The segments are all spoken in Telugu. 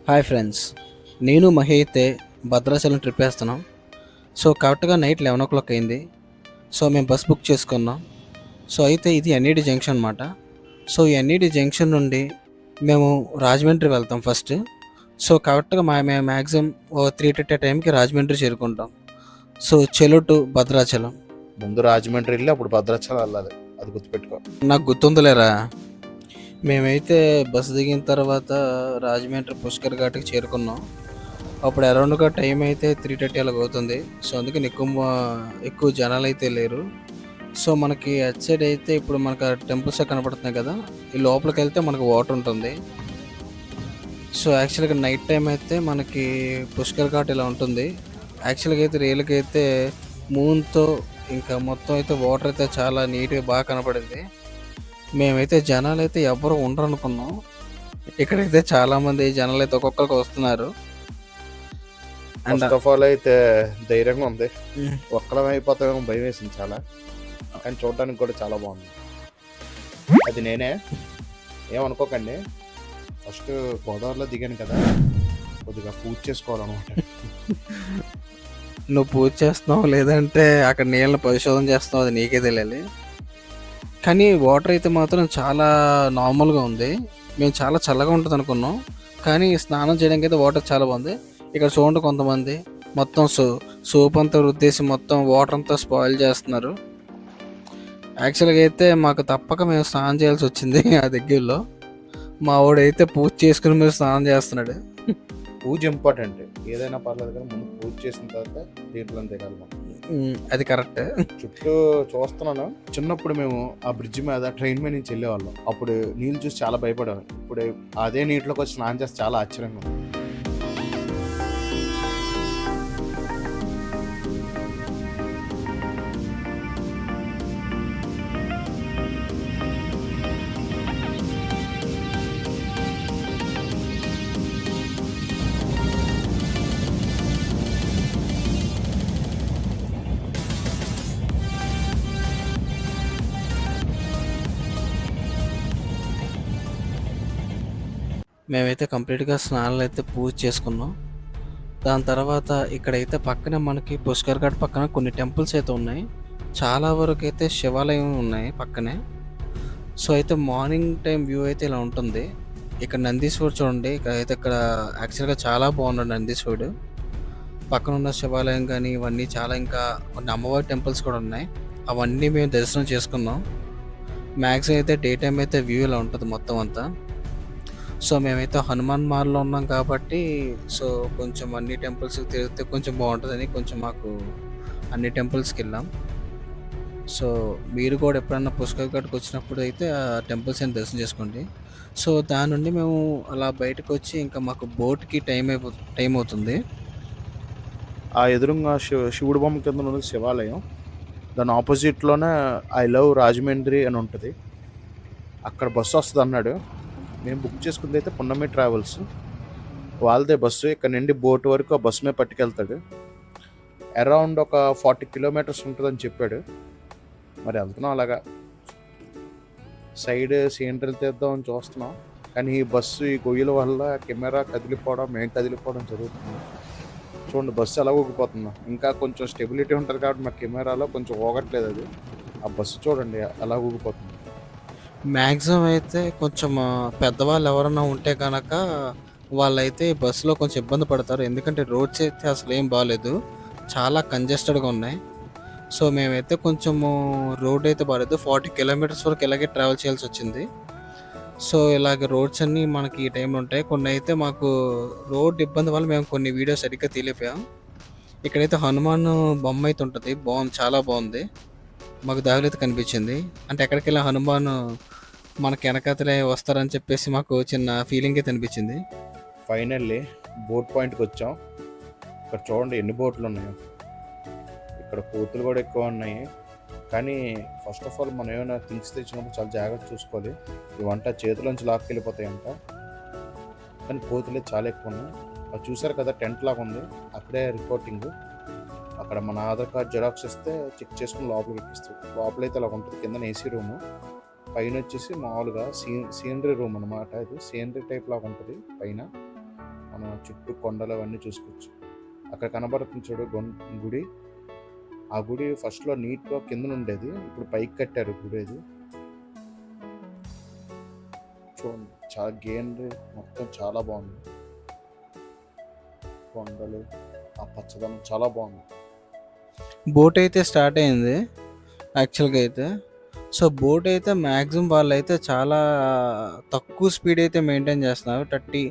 హాయ్ ఫ్రెండ్స్, నేను మహి అయితే భద్రాచలం ట్రిప్ వేస్తున్నాం. సో కరెక్ట్గా నైట్ 11 అయింది. సో మేము బస్ బుక్ చేసుకున్నాం. సో అయితే ఇది ఎన్ఈడి జంక్షన్ అనమాట. సో ఈ ఎన్ఈడి జంక్షన్ నుండి మేము రాజమండ్రి వెళ్తాం ఫస్ట్. సో కరెక్ట్గా మేము మ్యాక్సిమం 3:30 టైంకి Rajahmundry చేరుకుంటాం. So Chalo to Bhadrachalam. ముందు రాజమండ్రి వెళ్ళి అప్పుడు భద్రాచలం వెళ్ళాలి, అది గుర్తుపెట్టుకో. నాకు గుర్తుందిలేరా. మేమైతే బస్సు దిగిన తర్వాత రాజమండ్రి పుష్కర్ ఘాట్కి చేరుకున్నాం. అప్పుడు అరౌండ్గా టైం అయితే 3:30 అలాగ అవుతుంది. సో అందుకని ఎక్కువ జనాలు అయితే లేరు. సో మనకి అటు సైడ్ అయితే ఇప్పుడు మనకు టెంపుల్స్ కనపడుతున్నాయి కదా, ఈ లోపలికి వెళ్తే మనకు వాటర్ ఉంటుంది. సో యాక్చువల్గా నైట్ టైం అయితే మనకి పుష్కర్ ఘాట్ ఇలా ఉంటుంది. యాక్చువల్గా అయితే రియల్గా అయితే మూన్తో ఇంకా మొత్తం అయితే వాటర్ అయితే చాలా నీట్గా బాగా కనపడింది. మేమైతే జనాలు అయితే ఎవ్వరు ఉండరు అనుకున్నాం. ఇక్కడైతే చాలామంది జనాలు అయితే ఒక్కొక్కరికి వస్తున్నారు. ఫస్ట్ ఆఫ్ ఆల్ అయితే ధైర్యంగా ఉంది, ఒక్కడం అయిపోతామేమో భయం వేసింది చాలా, కానీ చూడడానికి కూడా చాలా బాగుంది. అది నేనే, ఏమనుకోకండి. ఫస్ట్ గోదావరిలో దిగాను కదా, కొద్దిగా పూజ చేసుకోవాలన్నమాట. నువ్వు పూజ చేస్తున్నావు లేదంటే అక్కడ నీళ్ళని పరిశోధన చేస్తున్నావు, అది నీకే తెలియాలి. కానీ వాటర్ అయితే మాత్రం చాలా నార్మల్గా ఉంది. మేము చాలా చల్లగా ఉంటుంది అనుకున్నాం, కానీ స్నానం చేయడానికి అయితే వాటర్ చాలా బాగుంది. ఇక్కడ చూడండి, కొంతమంది మొత్తం సోప్ అంతా రుద్దేసి మొత్తం వాటర్ అంతా స్పాయిల్ చేస్తున్నారు. యాక్చువల్గా అయితే మాకు తప్పక మేము స్నానం చేయాల్సి వచ్చింది. ఆ దగ్గరలో మా వాడైతే పూజ చేసుకుని మీరు స్నానం చేస్తున్నాడు. పూజ ఇంపార్టెంట్, ఏదైనా పర్లేదు కానీ ముందు పూజ చేసిన తర్వాత దీంట్లో దిగాలి. అది కరెక్ట్. చుట్టూ చూస్తున్నాను. చిన్నప్పుడు మేము ఆ బ్రిడ్జ్ మీద ట్రైన్ మీద నుంచి వెళ్ళేవాళ్ళం. అప్పుడు నీళ్ళు చూసి చాలా భయపడేవాళ్ళం. ఇప్పుడు అదే నీటిలోకి వచ్చి స్నానం చేస్తే చాలా ఆశ్చర్యంగా ఉంది. మేమైతే కంప్లీట్గా స్నానాలు అయితే పూజ చేసుకున్నాం. దాని తర్వాత ఇక్కడైతే పక్కనే మనకి పుష్కర్ ఘాట్ పక్కన కొన్ని టెంపుల్స్ అయితే ఉన్నాయి. చాలా వరకు అయితే శివాలయం ఉన్నాయి పక్కనే. సో అయితే మార్నింగ్ టైం వ్యూ అయితే ఇలా ఉంటుంది. ఇక్కడ నందీశ్వరుడు చూడండి, ఇక్కడ యాక్చువల్గా చాలా బాగున్నాడు నందీశ్వరుడు. పక్కన ఉన్న శివాలయం కానీ ఇవన్నీ చాలా, ఇంకా కొన్ని అమ్మవారి టెంపుల్స్ కూడా ఉన్నాయి. అవన్నీ మేము దర్శనం చేసుకున్నాం. మ్యాక్సిమం అయితే డే టైం అయితే వ్యూ ఇలా ఉంటుంది మొత్తం అంతా. సో మేమైతే హనుమాన్ మార్లో ఉన్నాం కాబట్టి సో కొంచెం అన్ని టెంపుల్స్కి తిరిగితే కొంచెం బాగుంటుందని కొంచెం మాకు అన్ని టెంపుల్స్కి వెళ్ళాం. సో మీరు కూడా ఎప్పుడన్నా పుష్కర్ ఘాట్కి వచ్చినప్పుడు అయితే ఆ టెంపుల్స్ అని దర్శనం చేసుకోండి. సో దాని నుండి మేము అలా బయటకు వచ్చి ఇంకా మాకు బోట్కి టైం అవుతుంది. ఆ ఎదురుగా శివుడు బొమ్మ కింద ఉన్నది శివాలయం. దాని ఆపోజిట్లోనే ఐ లవ్ రాజమండ్రి అని ఉంటుంది. అక్కడ బస్సు వస్తుంది అన్నాడు. మేము బుక్ చేసుకుంది అయితే పున్నమి ట్రావెల్స్, వాళ్ళదే బస్సు. ఇక్కడ నుండి బోట్ వరకు ఆ బస్సు మీద పట్టుకెళ్తాడు. అరౌండ్ ఒక 40 కిలోమీటర్స్ ఉంటుందని చెప్పాడు. మరి వెళ్తున్నాం అలాగా, సైడ్ సీనరీలు తీద్దామని చూస్తున్నాం. కానీ ఈ బస్సు ఈ గొయ్యల వల్ల కెమెరా కదిలిపోవడం, మేము కదిలిపోవడం జరుగుతుంది. చూడండి బస్సు ఎలా ఊగిపోతుందో. ఇంకా కొంచెం స్టెబిలిటీ ఉంటుంది కాబట్టి మా కెమెరాలో కొంచెం ఊగట్లేదు అది. ఆ బస్సు చూడండి ఎలా ఊగిపోతుంది. మ్యాక్సిమం అయితే కొంచెం పెద్దవాళ్ళు ఎవరైనా ఉంటే కనుక వాళ్ళైతే బస్సులో కొంచెం ఇబ్బంది పడతారు. ఎందుకంటే రోడ్స్ అయితే అసలు ఏం బాగాలేదు, చాలా కంజెస్టెడ్గా ఉన్నాయి. సో మేమైతే కొంచెము రోడ్ అయితే బాగాలేదు, 40 కిలోమీటర్స్ వరకు ఇలాగే ట్రావెల్ చేయాల్సి వచ్చింది. సో ఇలాగ రోడ్స్ అన్నీ మనకి ఈ టైంలో ఉంటాయి. కొన్ని అయితే మాకు రోడ్ ఇబ్బంది వల్ల మేము కొన్ని వీడియోస్ సరిగ్గా తీయలేకపోయాం. ఇక్కడైతే హనుమాన్ బొమ్మ అయితే ఉంటుంది, బాగుంది, చాలా బాగుంది. మాకు దారిలో అయితే కనిపించింది. అంటే ఎక్కడికి వెళ్ళినా హనుమాన్ మనకి వెనకాతలే వస్తారని చెప్పేసి మాకు చిన్న ఫీలింగ్ అయితే అనిపించింది. ఫైనల్లీ బోట్ పాయింట్కి వచ్చాం. ఇక్కడ చూడండి ఎన్ని బోట్లు ఉన్నాయో. ఇక్కడ కోతులు కూడా ఎక్కువ ఉన్నాయి. కానీ ఫస్ట్ ఆఫ్ ఆల్ మనం ఏమైనా థింగ్స్ తెచ్చినప్పుడు చాలా జాగ్రత్త చూసుకోవాలి. ఇవంట చేతులోంచి లాక్కెళ్ళిపోతాయంట. కానీ కోతులే చాలా ఎక్కువ ఉన్నాయి. అది చూసారు కదా, టెంట్ లాగా ఉంది, అక్కడే రిపోర్టింగ్. అక్కడ మన ఆధార్ కార్డ్ జిరాక్స్ ఇస్తే చెక్ చేసుకుని లోపలికి ఎక్కిస్తాం. లోపలైతే అలా ఉంటుంది. కింద ఏసీ రూము, పైన వచ్చేసి మామూలుగా సీనరీ రూమ్ అనమాట. ఇది సీనరీ టైప్ లాగా ఉంటుంది. పైన మన మనం చుట్టూ కొండలు అవన్నీ చూసుకోవచ్చు. అక్కడ కనబడుతుంది చూడు గుడి. ఆ గుడి ఫస్ట్‌లో నీట్‌గా కిందన ఉండేది. ఇప్పుడు పైకి కట్టారు గుడి అది. చూడండి చాలా గ్రీనరీ మొత్తం చాలా బాగుంది. కొండలు, ఆ పచ్చదనం చాలా బాగుంది. బోట్ అయితే స్టార్ట్ అయింది యాక్చువల్గా అయితే. సో బోట్ అయితే మ్యాక్సిమం వాళ్ళైతే చాలా తక్కువ స్పీడ్ అయితే మెయింటైన్ చేస్తున్నారు. 30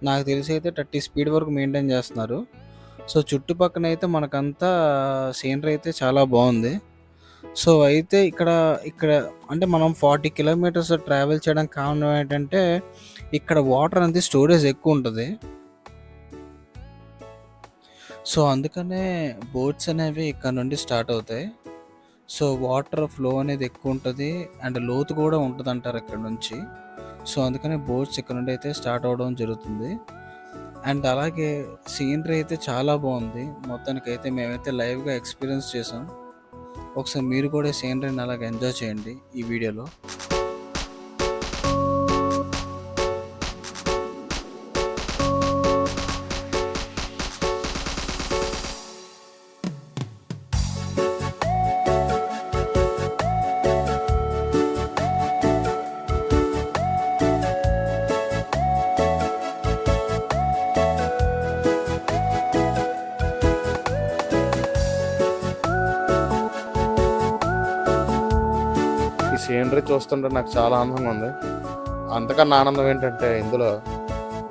నాకు తెలిసి అయితే 30 స్పీడ్ వరకు మెయింటైన్ చేస్తున్నారు. సో చుట్టుపక్కన అయితే మనకంతా సీనరీ అయితే చాలా బాగుంది. సో అయితే ఇక్కడ ఇక్కడ అంటే మనం 40 కిలోమీటర్స్ ట్రావెల్ చేయడానికి కారణం ఏంటంటే ఇక్కడ వాటర్ అనేది స్టోరేజ్ ఎక్కువ ఉంటుంది. సో అందుకనే బోట్స్ అనేవి ఇక్కడ నుండి స్టార్ట్ అవుతాయి. సో వాటర్ ఫ్లో అనేది ఎక్కువ ఉంటుంది అండ్ లోతు కూడా ఉంటుంది అంటారు ఇక్కడ నుంచి. సో అందుకనే బోట్స్ ఇక్కడ నుండి అయితే స్టార్ట్ అవ్వడం జరుగుతుంది. అండ్ అలాగే సీనరీ అయితే చాలా బాగుంది. మొత్తానికైతే మేమైతే లైవ్గా ఎక్స్పీరియన్స్ చేసాం. ఒకసారి మీరు కూడా సీనరీని అలాగ ఎంజాయ్ చేయండి ఈ వీడియోలో. ఈ సీనరీ చూస్తుంటే నాకు చాలా ఆనందంగా ఉంది. అంతకన్నా ఆనందం ఏంటంటే ఇందులో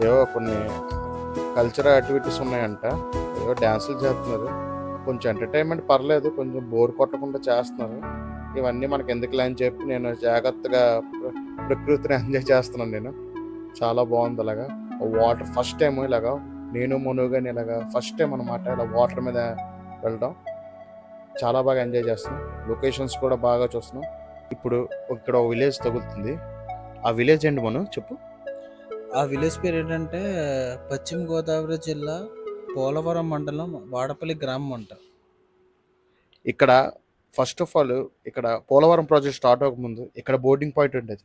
ఏవో కొన్ని కల్చరల్ యాక్టివిటీస్ ఉన్నాయంట. ఏవో డ్యాన్సులు చేస్తున్నారు. కొంచెం ఎంటర్టైన్మెంట్ పర్లేదు, కొంచెం బోర్ కొట్టకుండా చేస్తున్నారు. ఇవన్నీ మనకి ఎందుకులే అని చెప్పి నేను జాగ్రత్తగా ప్రకృతిని ఎంజాయ్ చేస్తున్నాను నేను. చాలా బాగుంది అలాగా. వాటర్ ఫస్ట్ టైం ఇలాగా నేను మునుగాని ఇలాగా ఫస్ట్ టైం అనమాట ఇలా వాటర్ మీద వెళ్ళడం. చాలా బాగా ఎంజాయ్ చేస్తున్నాం. లొకేషన్స్ కూడా బాగా చూస్తున్నాం. ఇప్పుడు ఇక్కడ ఒక విలేజ్ తగులుతుంది. ఆ విలేజ్ ఏంటి మనం చెప్పు. ఆ విలేజ్ పేరు ఏంటంటే పశ్చిమ గోదావరి జిల్లా పోలవరం మండలం వాడపల్లి గ్రామం అంట. ఇక్కడ ఫస్ట్ ఆఫ్ ఆల్ ఇక్కడ పోలవరం ప్రాజెక్ట్ స్టార్ట్ అవ్వకముందు ఇక్కడ బోర్డింగ్ పాయింట్ ఉండేది.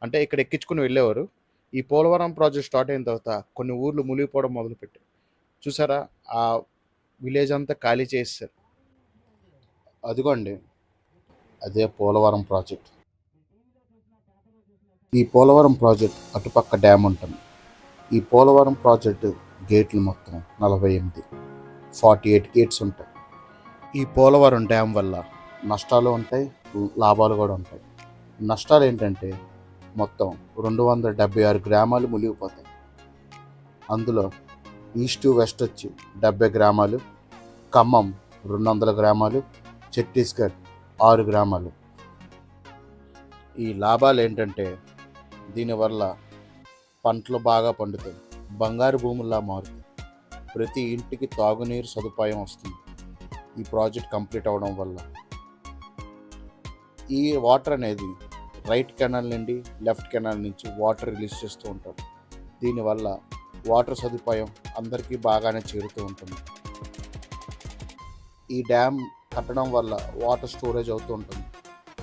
అంటే ఇక్కడ ఎక్కించుకుని వెళ్ళేవారు. ఈ పోలవరం ప్రాజెక్ట్ స్టార్ట్ అయిన తర్వాత కొన్ని ఊర్లు మునిగిపోవడం మొదలుపెట్టారు. చూసారా, ఆ విలేజ్ అంతా ఖాళీ చేసేసారు. అదిగోండి, అదే పోలవరం ప్రాజెక్ట్. ఈ పోలవరం ప్రాజెక్ట్ అటుపక్క డ్యామ్ ఉంటుంది. ఈ పోలవరం ప్రాజెక్టు గేట్లు మొత్తం 48 గేట్స్ ఉంటాయి. ఈ పోలవరం డ్యామ్ వల్ల నష్టాలు ఉంటాయి, లాభాలు కూడా ఉంటాయి. నష్టాలు ఏంటంటే మొత్తం 276 గ్రామాలు మునిగిపోతాయి. అందులో ఈస్ట్ వెస్ట్ వచ్చి 70 గ్రామాలు, ఖమ్మం 200 గ్రామాలు, ఛత్తీస్గఢ్ 6 గ్రామాలు. ఈ లాభాలు ఏంటంటే దీనివల్ల పంటలు బాగా పండుతాయి, బంగారు భూముల్లా మారుతాయి, ప్రతి ఇంటికి తాగునీరు సదుపాయం వస్తుంది ఈ ప్రాజెక్ట్ కంప్లీట్ అవ్వడం వల్ల. ఈ వాటర్ అనేది రైట్ కెనాల్ నుండి లెఫ్ట్ కెనాల్ నుంచి వాటర్ రిలీజ్ చేస్తూ ఉంటారు. దీనివల్ల వాటర్ సదుపాయం అందరికీ బాగానే చేరుతూ ఉంటుంది. ఈ డ్యామ్ కట్టడం వల్ల వాటర్ స్టోరేజ్ అవుతూ ఉంటుంది.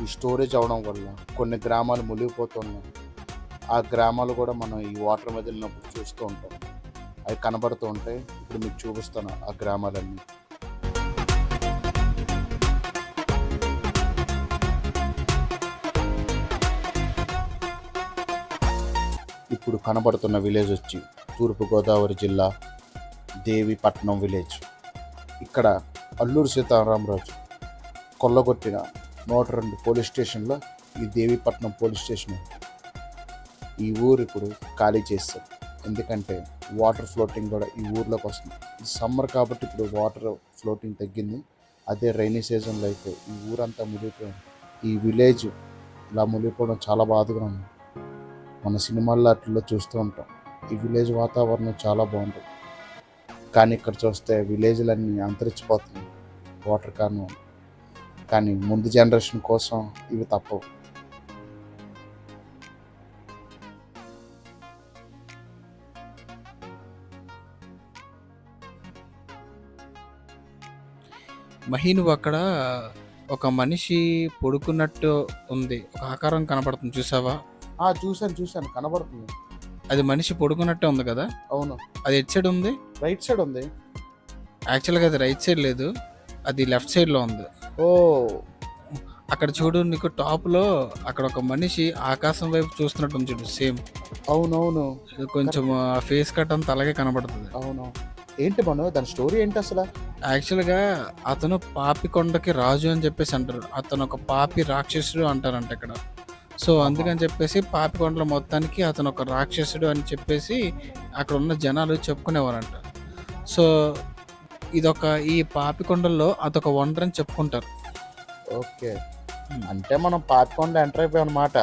ఈ స్టోరేజ్ అవడం వల్ల కొన్ని గ్రామాలు మునిగిపోతున్నాయి. ఆ గ్రామాలు కూడా మనం ఈ వాటర్ మీద వెళ్ళినప్పుడు చూస్తూ ఉంటాం. అవి కనబడుతూ ఉంటాయి. ఇప్పుడు మీకు చూపిస్తాను ఆ గ్రామాలన్నీ. ఇప్పుడు కనబడుతున్న విలేజ్ వచ్చి తూర్పుగోదావరి జిల్లా దేవీపట్నం విలేజ్. ఇక్కడ అల్లూరు సీతారామరాజు కొల్లగొట్టిన 102 పోలీస్ స్టేషన్లో ఈ దేవీపట్నం పోలీస్ స్టేషన్. ఈ ఊరు ఇప్పుడు ఖాళీ చేస్తారు, ఎందుకంటే వాటర్ ఫ్లోటింగ్ కూడా ఈ ఊర్లోకి వస్తుంది. ఇది సమ్మర్ కాబట్టి ఇప్పుడు వాటర్ ఫ్లోటింగ్ తగ్గింది. అదే రైనీ సీజన్లో అయితే ఈ ఊరంతా మునిగిపోయింది. ఈ విలేజ్ ఇలా మునిగిపోవడం చాలా బాధగా ఉంది. మన సినిమాల్లో అట్లా చూస్తూ ఉంటాం. ఈ విలేజ్ వాతావరణం చాలా బాగుంటుంది. కానీ ఇక్కడ చూస్తే విలేజ్లన్నీ అంతరించిపోతున్నాయి వాటర్ కారణం. కానీ ముందు జనరేషన్ కోసం ఇవి తప్పవు. నువ్వు అక్కడ ఒక మనిషి పడుకున్నట్టు ఉంది, ఒక ఆకారం కనపడుతుంది, చూసావా? చూశాను కనబడుతుంది. అది మనిషి పడుకున్నట్టే ఉంది కదా! అవును. అది ఎటు సైడ్ ఉంది? రైట్ సైడ్ ఉంది. యాక్చువల్‌గా అది రైట్ సైడ్ లేదు. అది లెఫ్ట్ సైడ్‌లో ఉంది. ఓహ్! అక్కడ చూడు నీకు టాప్‌లో అక్కడ ఒక మనిషి ఆకాశం వైపు చూస్తున్నట్టు ఉంది చూడు సేమ్. అవునవును. కొంచెం ఫేస్ కట్ అంతా అలాగే కనబడుతది. అవును. ఏంటి మను దాని స్టోరీ ఏంటసల? యాక్చువల్‌గా అతను పాపికొండకి రాజు అని చెప్పేసి అంటారు. అతను ఒక పాపి రాక్షసుడు అంటారంట ఇక్కడ. సో, ఆహా! అందుకని చెప్పేసి పాపికొండల మొత్తానికి అతను ఒక రాక్షసుడు అని చెప్పేసి అక్కడున్న జనాలు చెప్పుకునేవారంట. సో, ఈ పాపికొండల్లో అదొక వండర్ అని చెప్పుకుంటారు. ఓకే. హ్మ్. అంటే మనం పాపికొండ ఎంటర్ అయిపోయామన్నమాట.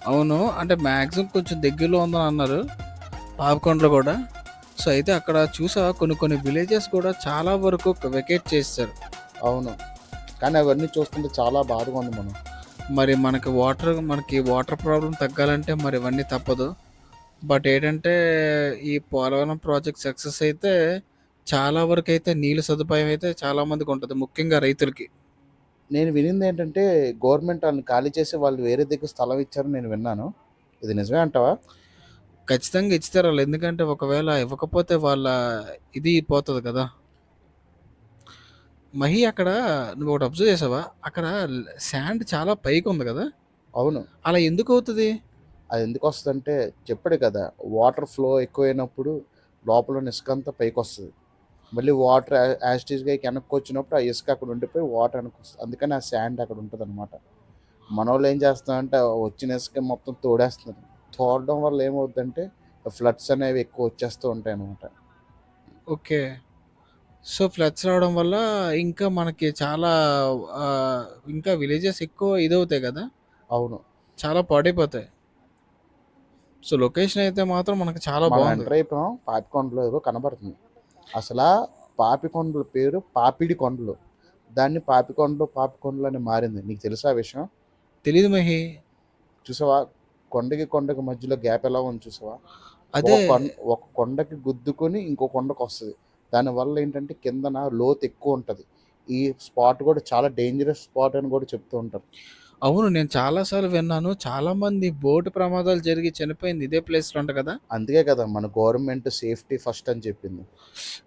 అవును. అంటే మాక్సిమం కొంచెం దగ్గరలో ఉందని అన్నారు. పాపికొండలు గూడా. సో, అయితే అక్కడ చూసావా కొన్ని విలేజెస్ కూడా చాలా వరకు వెకేట్ చేసేసారు. అవును. కానీ అవన్నీ చూస్తుంటే చాలా బాధగా ఉంది మనం. మరి మనకి వాటర్ ప్రాబ్లమ్ తగ్గాలంటే మరి ఇవన్నీ తప్పదు. బట్ ఏంటంటే ఈ పోలవరం ప్రాజెక్ట్ సక్సెస్ అయితే చాలా వరకైతే నీళ్ళ సదుపాయం అయితే చాలా మందికుంటది. ముఖ్యంగా రైతులకి. నేను వినిందేంటంటే గవర్నమెంట్ ఆళ్ళని ఖాళీ చేసి వాళ్ళు వేరే దగ్గర స్థలం ఇచ్చారని నేను విన్నాను. ఇది నిజమే అంటావా? ఖచ్చితంగా ఇచ్చుతారు ఆళ్ళు. ఎందుకంటే ఒకవేళ ఇవ్వకపోతే వాళ్ళ ఇది పోతది కదా! అక్కడ నువ్వొకటి అబ్జర్వ్ చేసావా? అక్కడ శాండ్ చాలా పైకుంది గదా! అవును. అలా ఎందుకవుతది? అది ఎందుకొస్తదంటే చెప్పాడు కదా! వాటర్ ఫ్లో ఎక్కువైనప్పుడు లోపలున్న ఇసుకంతా పైకొస్తది. మళ్ళీ వాటర్ యాజ్ ఇట్ ఈస్‌గా వెనక్కొచ్చినప్పుడు ఆ ఇసుక అక్కడ ఉండిపోయి వాటర్ వెనక్కొస్తది. అందుకని ఆ శాండ్ అక్కడ ఉంటదనమాట. మనోళ్ళు ఏం చేస్తున్నారంటే వచ్చిన ఇసుక మొత్తం తోడేస్తున్నారు. తోడడం వల్ల ఏమవుద్దంటే ఫ్లడ్స్ అనేవి ఎక్కువ వచ్చేస్తూ ఉంటాయనమాట. ఓకే. సో, ఫ్లడ్స్ రావడం వల్ల ఇంకా మనకి చాలా ఇంకా విలేజెస్ ఎక్కువ ఇదవుతాయి గదా! అవును. చాలా పాడైపోతాయి. సో, లొకేషన్ అయితే మాత్రం మనకు చాలా మనం బావుంది. ఎంటర్ అయిపోయాం. పాపికొండలో ఏదో కనబడుతుంది. అసలా పాపికొండల పేరు పాపిడి కొండలు. దాన్ని పాపికొండలు అని మారింది. నీకు తెలుసా ఆ విషయం? తెలీదు మహి. చూసావా? కొండకి కొండకి మధ్యలో గ్యాప్ ఎలా ఉంది చూసావా? ఒక అదే. ఒక కొండకి గుద్దుకొని ఇంకో కొండకొస్తది. దానివల్ల ఏంటంటే కిందన లోతు ఎక్కువుంటది. ఈ స్పాట్ గూడా చాలా డేంజరస్ స్పాట్ అని గూడా చెప్తూ ఉంటారు. అవును. నేను చాలా సార్లు విన్నాను. చాలామంది బోట్ ప్రమాదాలు జరిగి చనిపోయింది ఇదే ప్లేస్‌లో అంట కదా! అందుకే కదా మన గవర్నమెంట్ సేఫ్టీ ఫస్ట్ అని చెప్పింది.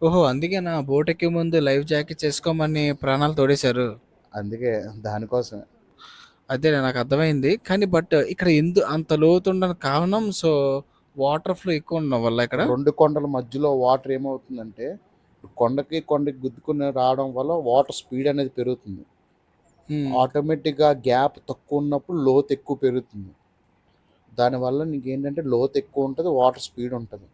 ఓహో! అందుకేనా బోట్ ఎక్కే ముందు లైఫ్ జాకెట్స్ ఏసుకోమని ప్రాణాలు తోడేశారు. అందుకే దానికోసమే. అదేలే నాకర్థమైంది. కానీ ఇక్కడ అంత లోతుండని కారణం వాటర్ ఫ్లో ఎక్కువ ఉండడం వల్ల ఇక్కడ? 2 కొండల మధ్యలో వాటర్ ఏమవుతుందంటే, కొండకి గుద్దుకొని రావడం వల్ల వాటర్ స్పీడ్ అనేది పెరుగుతుంది. హ్మ్. ఆటోమేటిక్‌గా గ్యాప్ తక్కువున్నప్పుడు లోతు ఎక్కువ పెరుగుతుంది. దానివల్ల నీకేంటంటే లోతు ఎక్కువుంటది. వాటర్ స్పీడ్ ఉంటది.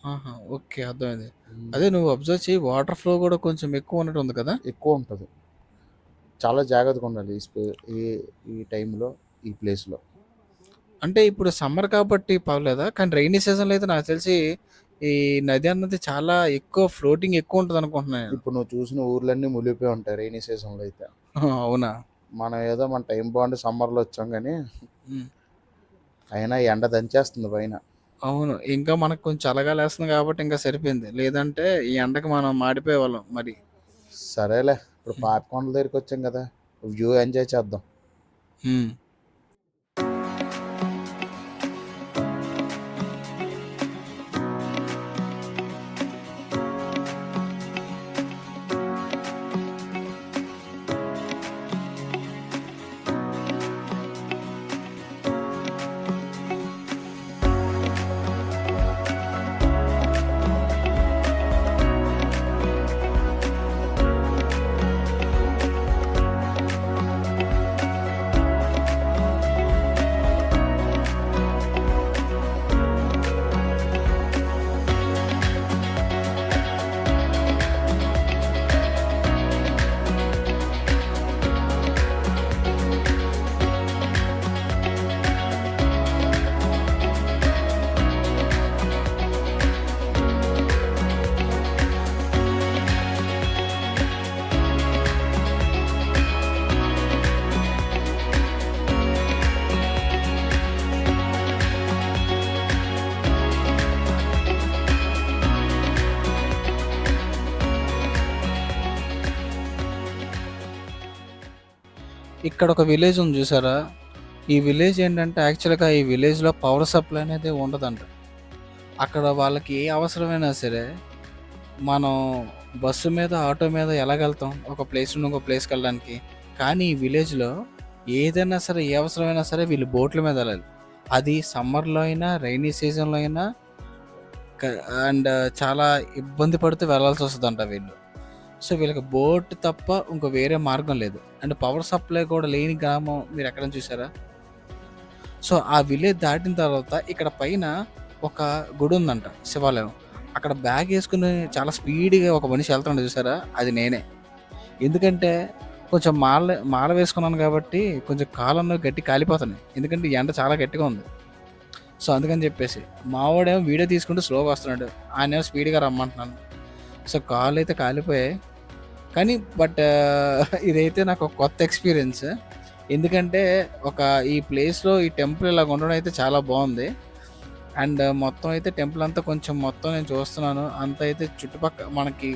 ఆహా! ఓకే. అర్థమైంది. హ్మ్. అదే నువ్వు అబ్జర్వ్ చెయ్యి వాటర్ ఫ్లో గూడా కొంచెం ఎక్కువ ఉన్నట్టుంది కదా! ఎక్కువుంటది. చాలా జాగ్రత్తగుండాలి. ఈ ఈ టైంలో, ఈ ప్లేస్‌లో. అంటే ఇప్పుడు సమ్మర్ కాబట్టి పర్లేదా? కానీ రైనీ సీజన్‌లో అయితే నాకు తెలిసి ఈ నది అన్నది చాలా ఎక్కువ ఫ్లోటింగ్ ఎక్కువుంటదనుకుంటున్నా నేను. ఇప్పుడు నువ్వు చూసిన ఊర్లన్నీ మునిగిపోయి ఉంటాయి రైనీ సీజన్‌లో అయితే. అవునా? మనం ఏదో మన టైం బాగుండి సమ్మర్‌లో వచ్చాం గానీ, హ్మ్. అయినా ఎండ దంచేస్తుంది పైన. అవును. ఇంకా మనకు కొంచెం చల్లగాలేస్తుంది కాబట్టి ఇంకా సరిపోయింది. లేదంటే ఈ ఎండకి మనం మాడిపోయేవాళ్ళం మరి. సరేలే ఇప్పుడు హ్మ్. పాపికొండల దగ్గరికొచ్చాం గదా! వ్యూ ఎంజాయ్ చేద్దాం. హ్మ్. ఇక్కడొక విలేజ్ ఉంది చూసారా? ఈ విలేజ్ ఏంటంటే యాక్చువల్‌గా ఈ విలేజ్‌లో పవర్ సప్లై అనేది ఉండదంట. అక్కడ వాళ్ళకి ఏ అవసరమైనా సరే మనం బస్సు మీద, ఆటో మీద ఎలాగెళ్తాం ఒక ప్లేస్ నుండి ఇంకో ప్లేస్‌కెళ్ళడానికి. కానీ ఈ విలేజ్‌లో ఏదైనా సరే, ఏ అవసరమైనా సరే వీళ్ళు బోట్ల మీద ఎళ్ళాలి. అది సమ్మర్‌లో అయినా, రైనీ సీజన్‌లో అయినా క అండ్ చాలా ఇబ్బంది పడుతూ వెళ్ళాల్సొస్తదంట వీళ్ళు. సో, వీళ్ళకి బోట్ తప్ప ఇంకో వేరే మార్గం లేదు. అండ్ పవర్ సప్లై కూడా లేని గ్రామం మీరెక్కడైనా చూసారా? సో, ఆ విలేజ్ దాటిన తర్వాత ఇక్కడ పైన ఒక గుడుందంట శివాలయం. అక్కడ బ్యాగేసుకొని చాలా స్పీడ్‌గా ఒక మనిషి ఎళ్తున్నాడు చూసారా? అది నేనే. ఎందుకంటే కొంచెం మాల వేసుకున్నాను కాబట్టి కొంచెం కాళ్ళన్నవి గట్టిగా కాలిపోతున్నాయి. ఎందుకంటే ఈ ఎండ చాలా గట్టిగా ఉంది. సో, అందుకని చెప్పేసి. మావోడేమో వీడియో తీసుకుంటూ స్లోగా వస్తున్నాడు. ఆయనేమో స్పీడ్‌గా రమ్మంటున్నాను. సో, కాళ్ళైతే కాలిపోయాయి. కానీ ఇదైతే నాకు ఒక కొత్త ఎక్స్‌పీరియన్స్. ఎందుకంటే ఈ ప్లేస్‌లో ఈ టెంపుల్ ఇలాగ ఉండడం అయితే చాలా బావుంది. అండ్ మొత్తం అయితే టెంపుల్ అంతా కొంచెం మొత్తం నేను చూస్తున్నాను. అంతా అయితే మనకి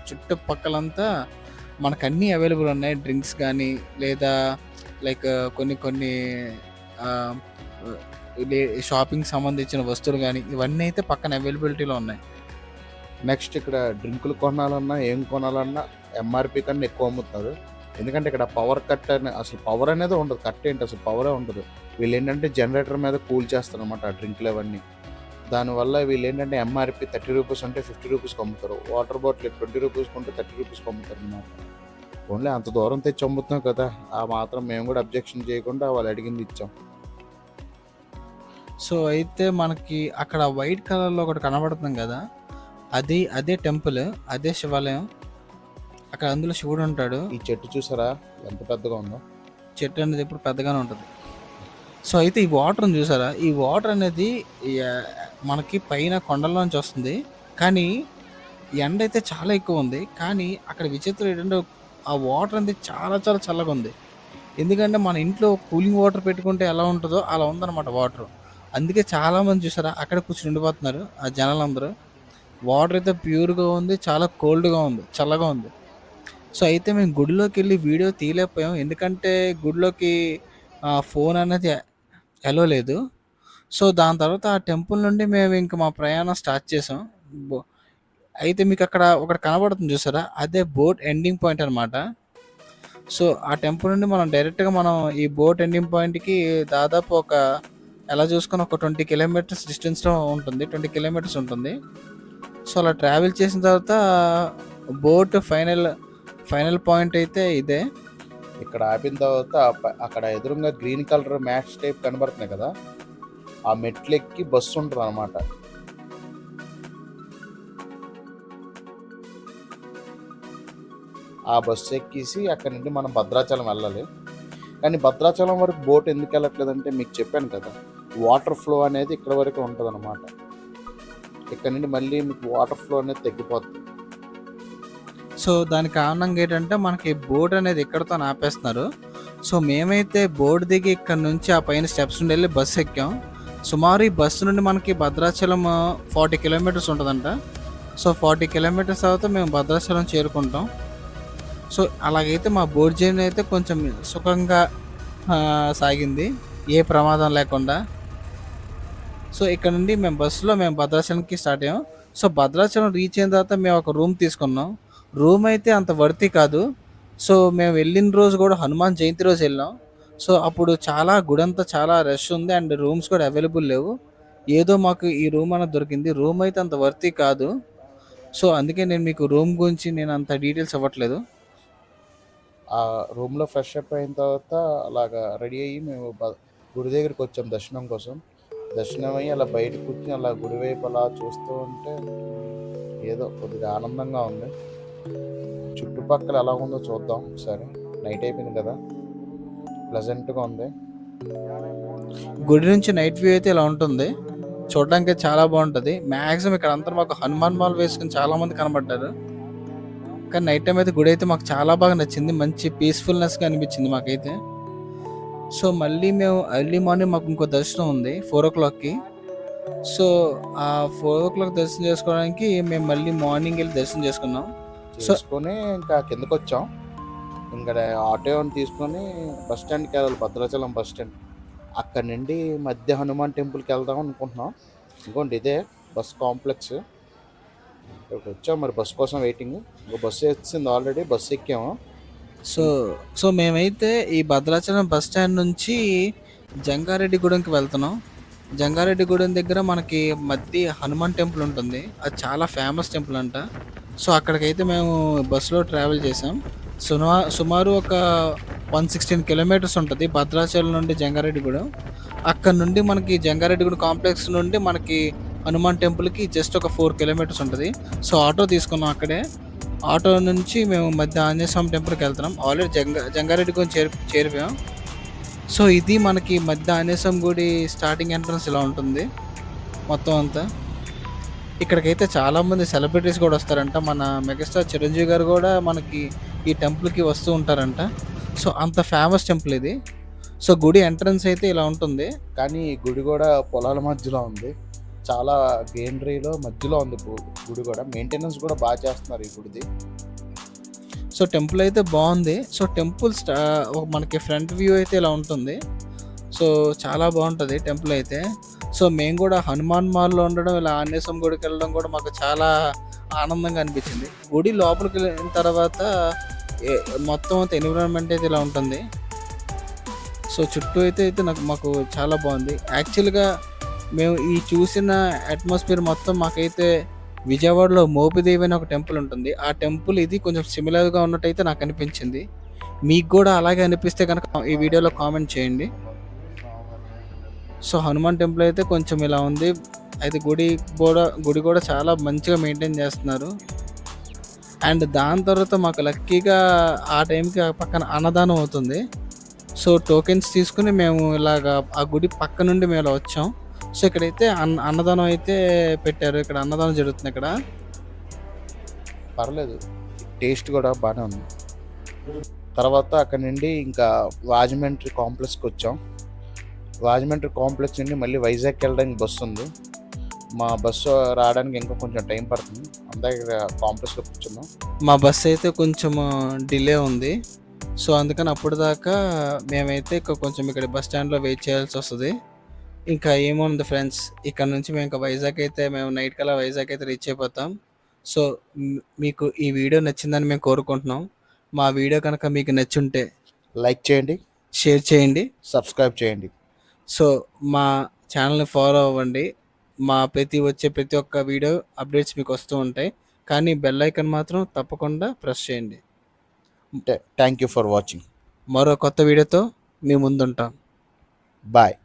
చుట్టుపక్కలంతా మనకన్నీ అవైలబుల్ ఉన్నాయి. డ్రింక్స్ గానీ, లేదా లైక్ కొన్ని కొన్ని ఆహ్, లే షాపింగ్‌కి సంబంధించిన వస్తువులు గానీ, ఇవన్నీ అయితే పక్కన అవైలబిలిటీలో ఉన్నాయి. నెక్స్ట్ ఇక్కడ డ్రింకులు కొనాలన్నా, ఏం కొనాలన్నా ఎంఆర్‌పీ కన్నా ఎక్కువ అమ్ముతున్నారు. ఎందుకంటే ఇక్కడ పవర్ కట్ అసలు పవర్ అనేదే ఉండదు. కట్ ఏంటి అసలు పవరే ఉండదు. వీళ్ళేంటంటే జనరేటర్ మీద కూల్ చేస్తారనమాట ఆ డ్రింకులవన్నీ. దానివల్ల వీళ్ళేంటంటే ఎంఆర్‌పీ ₹30 అంటే ₹50కి అమ్ముతారు. వాటర్ బాటిల్ ₹20 కొంటే ₹30కి అమ్ముతారనమాట. పోన్లే అంత దూరం తెచ్చి అమ్ముతున్నాం కదా! ఆ మాత్రం మేము కూడా అబ్జెక్షన్ చేయకుండా వాళ్ళు అడిగింది ఇచ్చాం. సో, అయితే మనకి అక్కడ వైట్ కలర్‌లో ఒకటి కనబడుతుంది గదా! అదే టెంపుల్. అదే శివాలయం. అక్కడ అందులో శివుడుంటాడు. ఈ చెట్టు చూసారా ఎంత పెద్దగా ఉందో? చెట్టు అనేది ఎప్పుడు పెద్దగానే ఉంటది. సో, అయితే ఈ వాటర్ ఉంది చూసారా? ఈ వాటర్ అనేది యాహ్, మనకి పైన కొండల్లోంచి వస్తుంది. కానీ ఎండ అయితే చాలా ఎక్కువుంది. కానీ అక్కడ విచిత్రం ఏంటంటే ఆ వాటర్ అనేది చాలా చాలా చల్లగుంది. ఎందుకంటే మన ఇంట్లో కూలింగ్ వాటర్ పెట్టుకుంటే ఎలా ఉంటదో అలా ఉందన్నమాట వాటరు. అందుకే చాలామంది చూసారా అక్కడే కూర్చొని ఉండిపోతున్నారు ఆ జనాలందరూ. వాటర్ అయితే ప్యూర్‌గా ఉంది. చాలా కోల్డ్‌గా ఉంది. చల్లగా ఉంది. సో, అయితే మేము గుడిలోకెళ్ళి వీడియో తీయలేకపోయాం. ఎందుకంటే గుడిలోకి ఫోన్ అనేది ఎలో లేదు. సో, దాని తర్వాత ఆ టెంపుల్ నుండి మేము ఇంక మా ప్రయాణం స్టార్ట్ చేసాం. బొ అయితే మీకక్కడ ఒకటి కనబడుతుంది చూసారా? అదే బోట్ ఎండింగ్ పాయింట్ అనమాట. సో, ఆ టెంపుల్ నుండి మనం డైరెక్ట్‌గా ఈ బోట్ ఎండింగ్ పాయింట్‌కి దాదాపు ఎలా చూసుకున్నా ఒక 20 కిలోమీటర్స్ డిస్టెన్స్‌లో ఉంటుంది. 20 కిలోమీటర్స్ ఉంటుంది. సో, అలా ట్రావెల్ చేసిన తర్వాత బోట్ ఫైనల్ పాయింట్ అయితే ఇదే. ఇక్కడ ఆపిన తర్వాత అక్కడ ఎదురుంగా గ్రీన్ కలర్ మ్యాట్స్ టైప్ కనబడుతున్నాయి కదా! ఆ మెట్లెక్కి బస్సు ఉంటదనమాట. ఆ బస్సు ఎక్కేసి అక్కడి నుండి మనం భద్రాచలం వెళ్ళాలి. కానీ భద్రాచలం వరకు బోట్ ఎందుకు వెళ్ళట్లేదంటే మీకు చెప్పాను కదా! వాటర్ ఫ్లో అనేది ఇక్కడ వరకే ఉంటదనమాట. ఇక్కడ నుండి మళ్ళీ మీకు వాటర్ ఫ్లో అనేది తగ్గిపోద్ది. సో, దానికి కారణంగా ఏంటంటే మనకి బోట్ అనేది ఇక్కడితోని ఆపేస్తున్నారు. సో, మేమైతే బోట్ దిగి ఇక్కడ నుంచి ఆ పైన స్టెప్స్ నుండి వెళ్ళి బస్సు ఎక్కాం. సుమారు ఈ బస్సు నుండి మనకి భద్రాచలం 40 కిలోమీటర్స్ ఉంటదంట. సో, 40 కిలోమీటర్స్ తర్వాత మేము భద్రాచలం చేరుకుంటాం. సో, అలాగైతే మా బోట్ జర్నీ అయితే కొంచెం సుఖంగా సాగింది. ఏ ప్రమాదం లేకుండా. సో, ఇక్కడ నుండి మేము భద్రాచలంకి స్టార్ట్ అయ్యాం. సో, భద్రాచలం రీచ్ అయిన తర్వాత మేము ఒక రూమ్ తీసుకున్నాం. రూమ్ అయితే అంత వర్తీ కాదు. సో, మేము వెళ్ళిన రోజు కూడా హనుమాన్ జయంతి రోజు వెళ్ళాం. సో, అప్పుడు గుడంతా చాలా రష్ ఉంది. అండ్ రూమ్స్ కూడా అవైలబుల్ లేవు. ఏదో మాకు ఈ రూమ్ అనేది దొరికింది. రూమ్ అయితే అంత వర్తీ కాదు. సో, అందుకే నేను మీకు రూమ్ గురించి నేను అంత డీటెయిల్స్ ఇవ్వట్లేదు. ఆ రూమ్‌లో ఫ్రెష్ అప్ అయిన తర్వాత అలాగా రెడీ అయ్యి మేము గుడి దగ్గరికి వచ్చాం దర్శనం కోసం. దర్శనం అయ్యి అలా బయట కూర్చొని అలా గుడి వైపు అలా చూస్తూ ఉంటే ఏదో కొద్దిగా ఆనందంగా ఉంది. చుట్టుపక్కల ఎలా ఉందో చూద్దాం ఒకసారి. నైట్ అయిపోయింది కదా! ప్లెజెంట్‌గా ఉంది. గుడి నుంచి నైట్ వ్యూ అయితే ఇలా ఉంటుంది. చూడడానికి చాలా బావుంటది. మాక్సిమం ఇక్కడ అందరూ మాకు హనుమాన్ మాల వేసుకొని చాలామంది కనపడ్డారు. కానీ నైట్ టైమ్ అయితే గుడి అయితే మాకు చాలా బాగా నచ్చింది. మంచి పీస్‌ఫుల్‌నెస్‌గా అనిపించింది మాకైతే. సో, మళ్ళీ మేము ఎర్లీ మార్నింగ్ మాకు ఇంకో దర్శనం ఉంది 4:00కి. సో, ఆ 4:00 దర్శనం చేసుకోవడానికి మేము మళ్ళీ మార్నింగ్ ఎళ్లి దర్శనం చేసుకున్నాం. సో, చేసుకొని ఇంకా కిందకొచ్చాం. ఇక్కడ ఆటో ఏమన్నా తీసుకొని బస్ స్టాండ్‌కి వెళ్ళాలి భద్రాచలం బస్ స్టాండ్. అక్కడి నుండి మధ్య హనుమాన్ టెంపుల్‌కి వెళ్దాం అనుకుంటున్నాం. ఇదిగోండి ఇదే. Bus complex. ఇక్కడికి వచ్చాం, మరి బస్ కోసం వెయిటింగ్. ఇంకో బస్సు వచ్చింది, ఆల్రెడీ బస్సు ఎక్కాము. సో సో మేమైతే ఈ భద్రాచలం బస్ స్టాండ్ నుంచి జంగారెడ్డిగూడెంకి వెళ్తున్నాం. జంగారెడ్డిగూడెం దగ్గర మనకి మధ్య హనుమాన్ టెంపుల్ ఉంటుంది. అది చాలా ఫేమస్ టెంపుల్ అంట. సో అక్కడికైతే మేము బస్సులో ట్రావెల్ చేసాం. సుమారు ఒక 116 కిలోమీటర్స్ ఉంటుంది భద్రాచలం నుండి జంగారెడ్డిగూడెం. అక్కడ నుండి మనకి జంగారెడ్డిగూడెం కాంప్లెక్స్ నుండి మనకి హనుమాన్ టెంపుల్కి జస్ట్ ఒక 4 కిలోమీటర్స్ ఉంటుంది. సో ఆటో తీసుకున్నాం అక్కడే. ఆటో నుంచి మేము మధ్య ఆంజనేయ స్వామి టెంపుల్కి వెళ్తున్నాం. ఆల్రెడీ జంగారెడ్డిగూడెం చేరిపోయాం. సో ఇది మనకి మధ్య ఆంజనేయ స్వామి గుడి స్టార్టింగ్ ఎంట్రన్స్ ఇలా ఉంటుంది మొత్తం అంతా. ఇక్కడికైతే చాలామంది సెలబ్రిటీస్ కూడా వస్తారంట. మన మెగాస్టార్ చిరంజీవి గారు కూడా మనకి ఈ టెంపుల్కి వస్తూ ఉంటారంట. సో అంత ఫేమస్ టెంపుల్ ఇది. సో గుడి ఎంట్రన్స్ అయితే ఇలా ఉంటుంది. కానీ ఈ గుడి కూడా పొలాల మధ్యలో ఉంది, చాలా గ్రీనరీలో మధ్యలో ఉంది గుడి కూడా. మెయింటెనెన్స్ కూడా బాగా చేస్తున్నారు ఈ గుడిది. సో టెంపుల్ అయితే బాగుంది. సో టెంపుల్ మనకి ఫ్రంట్ వ్యూ అయితే ఇలా ఉంటుంది. సో చాలా బాగుంటుంది టెంపుల్ అయితే. సో మేము కూడా హనుమాన్ మాల్లో ఉండడం, ఇలా ఆంజనేయ స్వామి గుడికి వెళ్ళడం కూడా మాకు చాలా ఆనందంగా అనిపించింది. గుడి లోపలికి వెళ్ళిన తర్వాత మొత్తం అంతా ఎన్విరాన్మెంట్ అయితే ఇలా ఉంటుంది. సో చుట్టూ అయితే మాకు చాలా బాగుంది. యాక్చువల్గా మేము ఈ చూసిన అట్మాస్ఫియర్ మొత్తం మాకైతే విజయవాడలో మోపిదేవి అని ఒక టెంపుల్ ఉంటుంది. ఆ టెంపుల్ ఇది కొంచెం సిమిలర్గా ఉన్నట్టయితే నాకు అనిపించింది. మీకు కూడా అలాగే అనిపిస్తే కనుక ఈ వీడియోలో కామెంట్ చేయండి. సో హనుమాన్ టెంపుల్ అయితే కొంచెం ఇలా ఉంది. అయితే గుడి కూడా చాలా మంచిగా మెయింటైన్ చేస్తున్నారు. అండ్ దాని తర్వాత మాకు లక్కీగా ఆ టైంకి ఆ పక్కన అన్నదానం అవుతుంది. సో టోకెన్స్ తీసుకుని మేము ఇలాగా ఆ గుడి పక్క నుండి మేము ఇలా వచ్చాం. సో ఇక్కడైతే అన్నదానం అయితే పెట్టారు. ఇక్కడ అన్నదానం జరుగుతుంది ఇక్కడ. పర్లేదు, టేస్ట్ కూడా బాగానే ఉంది. తర్వాత అక్కడ నుండి ఇంకా రాజమండ్రి కాంప్లెక్స్కి వచ్చాం. రాజమండ్రి కాంప్లెక్స్ నుండి మళ్ళీ వైజాగ్కి వెళ్ళడానికి బస్సు ఉంది. మా బస్సు రావడానికి ఇంకా కొంచెం టైం పడుతుంది. అందాక కాంప్లెక్స్లో కూర్చున్నాం. మా బస్సు అయితే కొంచెం డిలే ఉంది. సో అందుకని అప్పుడు దాకా మేమైతే కొంచెం ఇక్కడ బస్ స్టాండ్లో వెయిట్ చేయాల్సి వస్తుంది. ఇంకా ఏముంది ఫ్రెండ్స్, ఇక్కడ నుంచి మేము ఇంకా మేము నైట్ కల్లా వైజాగ్ అయితే రీచ్ అయిపోతాం. సో మీకు ఈ వీడియో నచ్చిందని మేము కోరుకుంటున్నాం. మా వీడియో కనుక మీకు నచ్చుంటే లైక్ చేయండి, షేర్ చేయండి, సబ్స్క్రైబ్ చేయండి. సో మా ఛానల్ని ఫాలో అవ్వండి. మా వచ్చే ప్రతి ఒక్క వీడియో అప్డేట్స్ మీకు వస్తూ ఉంటాయి. కానీ బెల్ ఐకాన్ మాత్రం తప్పకుండా ప్రెస్ చేయండి. Thank you for watching. మరో కొత్త వీడియోతో మీ ముందుంటాం. బాయ్.